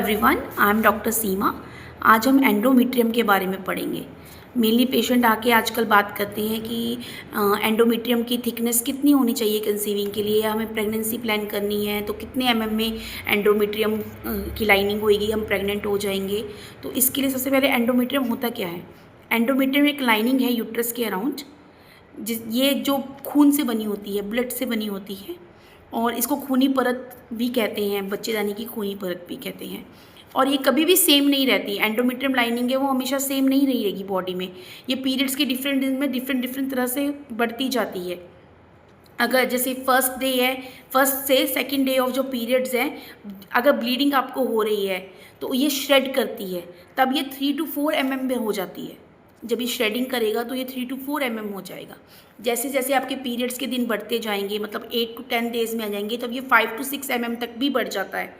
Everyone, I am doctor सीमा। आज हम endometrium के बारे में पढ़ेंगे। मेनली पेशेंट आके आजकल बात करते हैं कि एंडोमेट्रियम की थिकनेस कितनी होनी चाहिए कंसीविंग के लिए, या हमें प्रेगनेंसी प्लान करनी है तो कितने एमएम में एंडोमेट्रियम की लाइनिंग होएगी, हम प्रेग्नेंट हो जाएंगे। तो इसके लिए सबसे पहले एंडोमेट्रियम होता क्या है। एंडोमेट्रियम एक लाइनिंग है यूट्रस के अराउंड, ये जो खून से बनी होती है, ब्लड से बनी होती है, और इसको खूनी परत भी कहते हैं, बच्चेदानी की खूनी परत भी कहते हैं। और ये कभी भी सेम नहीं रहती। एंडोमेट्रियम लाइनिंग है वो हमेशा सेम नहीं रहेगी बॉडी में। ये पीरियड्स के डिफरेंट दिन में डिफरेंट तरह से बढ़ती जाती है। अगर जैसे फर्स्ट डे है, फर्स्ट से सेकंड डे ऑफ जो पीरियड्स हैं, अगर ब्लीडिंग आपको हो रही है तो ये श्रेड करती है, तब ये 3 to 4 mm में हो जाती है। जब ये श्रेडिंग करेगा तो ये 3 to 4 mm हो जाएगा। जैसे जैसे आपके पीरियड्स के दिन बढ़ते जाएंगे, मतलब 8 to 10 डेज़ में आ जाएंगे, तब ये 5 to 6 mm तक भी बढ़ जाता है।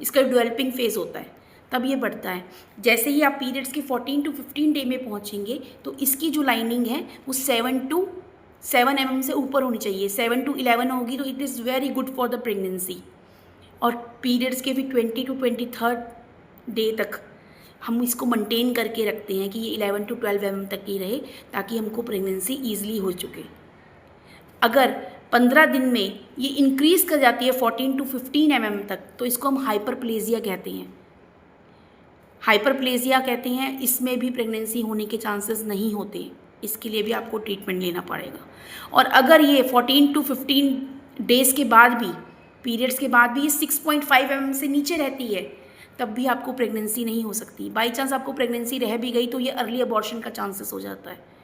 इसका डेवलपिंग फेज़ होता है, तब ये बढ़ता है। जैसे ही आप पीरियड्स के 14 to 15 डे में पहुँचेंगे तो इसकी जो लाइनिंग है वो 7 mm से ऊपर होनी चाहिए। 7 to 11 होगी तो it is very good for the pregnancy. और पीरियड्स के भी 20 to 23rd डे तक हम इसको मेंटेन करके रखते हैं कि ये 11 to 12 mm तक ही रहे, ताकि हमको प्रेगनेंसी ईजिली हो चुके। अगर 15 दिन में ये इंक्रीज़ कर जाती है 14 to 15 mm तक, तो इसको हम हाइपरप्लेजिया कहते हैं। हाइपरप्लेजिया कहते हैं, इसमें भी प्रेगनेंसी होने के चांसेस नहीं होते। इसके लिए भी आपको ट्रीटमेंट लेना पड़ेगा। और अगर ये 14 to 15 डेज़ के बाद भी, पीरियड्स के बाद भी ये 6.5 mm से नीचे रहती है, तब भी आपको प्रेगनेंसी नहीं हो सकती। बाई चांस आपको प्रेगनेंसी रह भी गई तो ये अर्ली अबॉर्शन का चांसेस हो जाता है।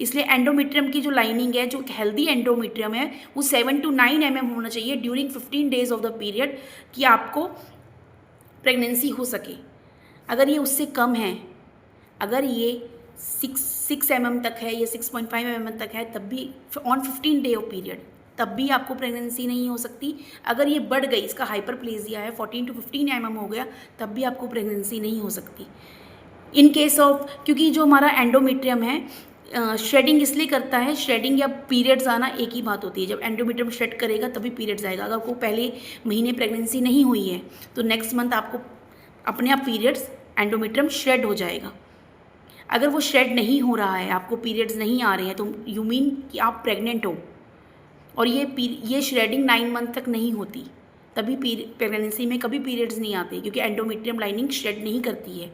इसलिए एंडोमेट्रियम की जो लाइनिंग है, जो हेल्दी एंडोमेट्रियम है, वो 7 to 9 mm होना चाहिए during 15 days of the period, कि आपको प्रेगनेंसी हो सके। अगर ये उससे कम है, अगर ये 6 mm तक है या 6.5 mm तक है, तब भी ऑन 15 डे ऑफ पीरियड, तब भी आपको प्रेगनेंसी नहीं हो सकती। अगर ये बढ़ गई, इसका हाइपरप्लेजिया है, 14 to 15 mm हो गया, तब भी आपको प्रेगनेंसी नहीं हो सकती। इन केस ऑफ, क्योंकि जो हमारा एंडोमेट्रियम है श्रेडिंग इसलिए करता है, श्रेडिंग या पीरियड्स आना एक ही बात होती है। जब एंडोमेट्रियम श्रेड करेगा तभी पीरियड्स आएगा। अगर आपको पहले महीने प्रेगनेंसी नहीं हुई है तो नेक्स्ट मंथ आपको अपने आप पीरियड्स, एंडोमेट्रियम श्रेड हो जाएगा। अगर वो श्रेड नहीं हो रहा है, आपको पीरियड्स नहीं आ रहे हैं, तो यू मीन कि आप प्रेग्नेंट हो। और ये श्रेडिंग 9 मंथ तक नहीं होती, तभी प्रेगनेंसी में कभी पीरियड्स नहीं आते, क्योंकि एंडोमेट्रियम लाइनिंग श्रेड नहीं करती है।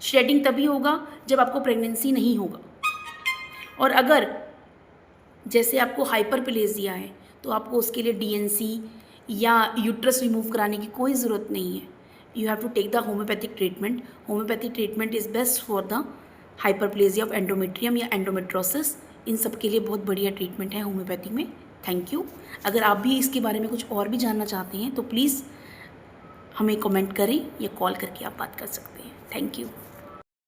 श्रेडिंग तभी होगा जब आपको प्रेगनेंसी नहीं होगा। और अगर जैसे आपको हाइपरप्लेजिया है तो आपको उसके लिए डीएनसी या यूट्रस रिमूव कराने की कोई ज़रूरत नहीं है। You have to take the homeopathic treatment. Homeopathic treatment is best for the hyperplasia of endometrium या एंडोमेट्रोसिस। इन सब के लिए बहुत बढ़िया ट्रीटमेंट है होम्योपैथी में। Thank you. अगर आप भी इसके बारे में कुछ और भी जानना चाहते हैं तो प्लीज़ हमें कमेंट करें या कॉल करके आप बात कर सकते हैं। Thank you.